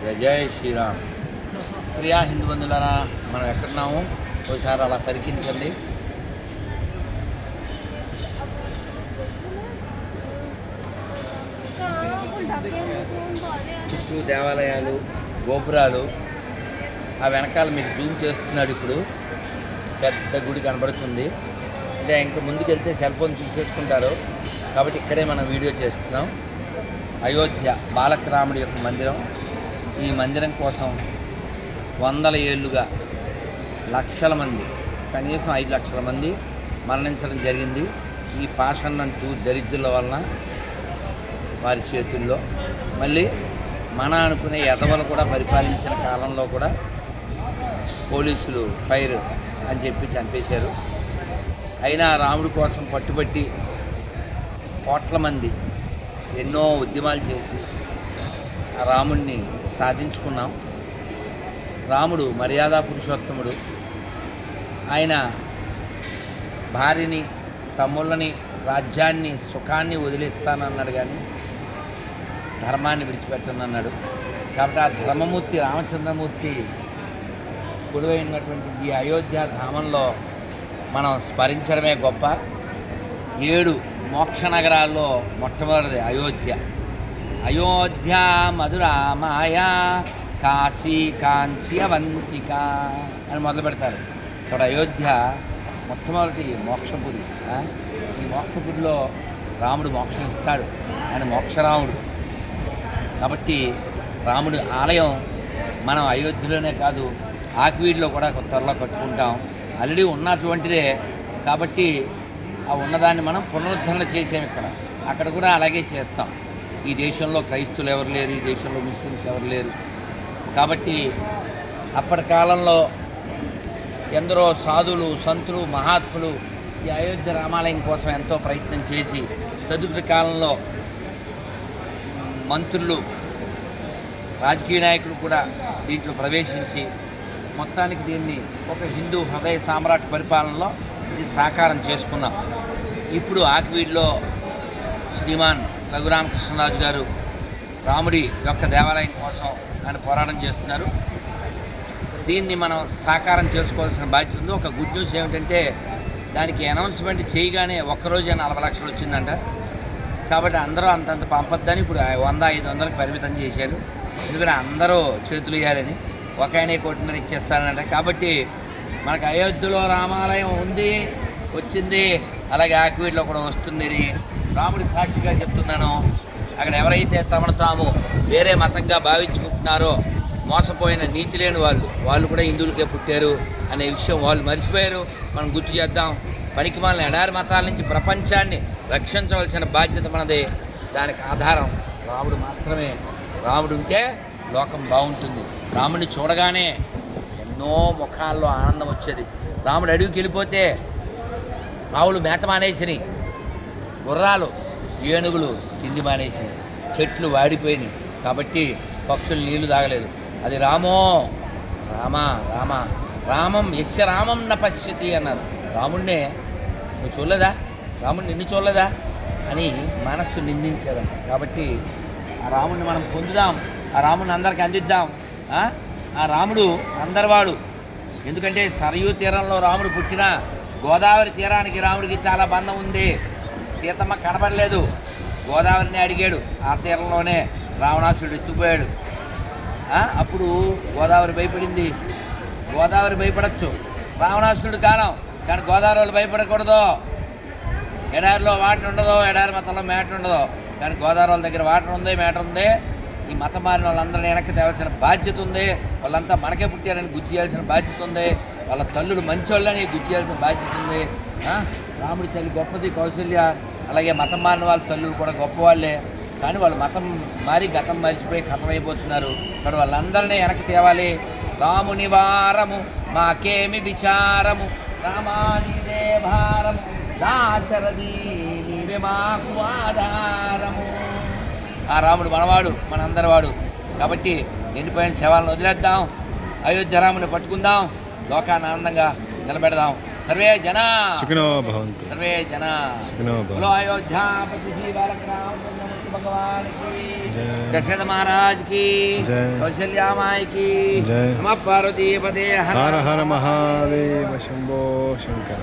జై శ్రీరామ్. ప్రియా హిందూ బంధువులారా, మనం ఎక్కడున్నాము ఒకసారి అలా పరికించండి. చుట్టూ దేవాలయాలు, గోపురాలు, ఆ వెనకాల మీకు జూమ్ చేస్తున్నాడు. ఇప్పుడు పెద్ద గుడి కనబడుతుంది. అంటే ఇంకా ముందుకెళ్తే సెల్ ఫోన్ తీసేసుకుంటారు కాబట్టి ఇక్కడే మనం వీడియో చేస్తున్నాం. అయోధ్య బాలకరాముడి యొక్క మందిరం. ఈ మందిరం కోసం వందల ఏళ్ళుగా లక్షల మంది, కనీసం 5 లక్షల మంది మరణించడం జరిగింది. ఈ పాషన్నంటూ దరిద్రుల వలన వారి చేతుల్లో. మళ్ళీ మన అనుకునే ఎదవలు కూడా పరిపాలించిన కాలంలో కూడా పోలీసులు ఫైర్ అని చెప్పి చంపేశారు. అయినా రాముడి కోసం పట్టుబట్టి కోట్ల మంది ఎన్నో ఉద్యమాలు చేసి ఆ రాముడిని సాధించుకున్నాం. రాముడు మర్యాదా పురుషోత్తముడు. ఆయన భార్యని, తమ్ముళ్ళని, రాజ్యాన్ని, సుఖాన్ని వదిలేస్తానన్నాడు, కానీ ధర్మాన్ని విడిచిపెట్టనన్నాడు. కాబట్టి ఆ ధర్మమూర్తి రామచంద్రమూర్తి కొలువైనటువంటి ఈ అయోధ్య ధామంలో మనం స్మరించడమే గొప్ప. 7 మోక్ష నగరాల్లో మొట్టమొదటిది అయోధ్య. అయోధ్య మధురా మాయా కాశీ కాంచి అవంతిక అని మొదలు పెడతారు. ఇక్కడ అయోధ్య మొట్టమొదటి మోక్షపురి. ఈ మోక్షపురిలో రాముడు మోక్షం ఇస్తాడు. ఆయన మోక్షరాముడు. కాబట్టి రాముడి ఆలయం మనం అయోధ్యలోనే కాదు, ఆకివీడిలో కూడా త్వరలో కట్టుకుంటాం. ఆల్రెడీ ఉన్నటువంటిదే కాబట్టి ఆ ఉన్నదాన్ని మనం పునరుద్ధరణ చేసాం. అక్కడ కూడా అలాగే చేస్తాం. ఈ దేశంలో క్రైస్తువులు ఎవరు లేరు, ఈ దేశంలో ముస్లిమ్స్ ఎవరు లేరు. కాబట్టి అప్పటి కాలంలో ఎందరో సాధువులు, సంతులు, మహాత్ములు ఈ అయోధ్య రామాలయం కోసం ఎంతో ప్రయత్నం చేసి తదుపరి కాలంలో మంత్రులు, రాజకీయ నాయకులు కూడా దీంట్లో ప్రవేశించి మొత్తానికి దీన్ని ఒక హిందూ హృదయ సామ్రాట్ పరిపాలనలో ఇది సాకారం చేసుకున్నాం. ఇప్పుడు ఆకివీడిలో శ్రీమాన్ రఘురామకృష్ణరాజు గారు రాముడి యొక్క దేవాలయం కోసం ఆయన పోరాటం చేస్తున్నారు. దీన్ని మనం సాకారం చేసుకోవాల్సిన బాధ్యత ఉంది. ఒక గుడ్ న్యూస్ ఏమిటంటే దానికి అనౌన్స్మెంట్ చేయగానే ఒక్కరోజే 40 లక్షలు వచ్చిందంట. కాబట్టి అందరూ అంతంత పంపొద్దని ఇప్పుడు 100-500కి పరిమితం చేశారు. ఎందుకంటే అందరూ చేతులు ఇవ్వాలని. ఒక ఆయనే కోటిన్నర ఇచ్చేస్తానంట. కాబట్టి మనకు అయోధ్యలో రామాలయం ఉంది, వచ్చింది. అలాగే ఆకివీడిలో కూడా వస్తుంది. రాముడి సాక్షిగా చెప్తున్నాను, అక్కడ ఎవరైతే తమను తాము వేరే మతంగా భావించుకుంటున్నారో మోసపోయిన నీతి లేని వాళ్ళు కూడా హిందువులకే పుట్టారు అనే విషయం వాళ్ళు మర్చిపోయారు. మనం గుర్తు చేద్దాం. పనికిమాలిన ఎడారి మతాల నుంచి ప్రపంచాన్ని రక్షించవలసిన బాధ్యత మనది. దానికి ఆధారం రాముడు మాత్రమే. రాముడు ఉంటే లోకం బాగుంటుంది. రాముడిని చూడగానే ఎన్నో ముఖాల్లో ఆనందం వచ్చేది. రాముడు అడవికి వెళ్ళిపోతే ఆవులు మేత మానేసినాయి, గుర్రాలు, ఏనుగులు తిండి మానేసినాయి, చెట్లు వాడిపోయినాయి. కాబట్టి పక్షులు నీళ్లు తాగలేదు. అది రామో రామ రామ రామం యస్య రామం న పశ్యతి అన్నారు. రాముడినే నువ్వు చూడలేదా, రాముడు నిన్ను చూడలేదా అని మనస్సు నిందించేదాం. కాబట్టి ఆ రాముడిని మనం పొందుదాం, ఆ రాముడిని అందరికీ అందిద్దాం. ఆ రాముడు అందరివాడు. ఎందుకంటే సరయూ తీరంలో రాముడు పుట్టినా గోదావరి తీరానికి రాముడికి చాలా బంధం ఉంది. సీతమ్మ కనబడలేదు, గోదావరిని అడిగాడు. ఆ తీరంలోనే రావణాసుడు ఎత్తుకుపోయాడు. అప్పుడు గోదావరి భయపడింది. గోదావరి భయపడచ్చు రావణాసురుడు కాలం, కానీ గోదావరి వాళ్ళు భయపడకూడదు. ఎడారిలో వాటర్ ఉండదు, ఎడారి మతంలో మ్యాటర్ ఉండదు, కానీ గోదావరి వాళ్ళ దగ్గర వాటర్ ఉంది, మ్యాటర్ ఉంది. ఈ మతం మారిన వాళ్ళందరినీ వెనక్కి తేవాల్సిన బాధ్యత ఉంది. వాళ్ళంతా మనకే పుట్టారని గుర్తు చేయాల్సిన బాధ్యత ఉంది. వాళ్ళ తల్లులు మంచోళ్ళని గుర్తు చేయాల్సిన బాధ్యత ఉంది. రాముడి తల్లి గొప్పది కౌశల్య. అలాగే మతం మారిన వాళ్ళ తల్లులు కూడా గొప్పవాళ్ళే, కానీ వాళ్ళు మతం మారి గతం మరిచిపోయి కథమైపోతున్నారు. మరి వాళ్ళందరినీ వెనక్కి తేవాలి. రాముని వారము మాకేమి విచారము, రామానిదే భారము, దాశరథి నీవే మాకు ఆధారము. ఆ రాముడు మనవాడు, మనందరి వాడు. కాబట్టి ఎండిపోయిన శవాలను వదిలేద్దాం, అయోధ్య రాముని పట్టుకుందాం, లోకాన్ని ఆనందంగా నిలబెడదాం. సర్వే జనా సుఖినో భవంతు. సర్వే జనా సుఖినో భవంతు. అయోధ్యాపతి శ్రీ బాలకరామ భగవానికి దశరథ మహారాజ్ కి, జై. కౌశల్యామాయి కి, జై. నమ పార్వతీపదే. హర హర మహాదేవ శంభో శంకర.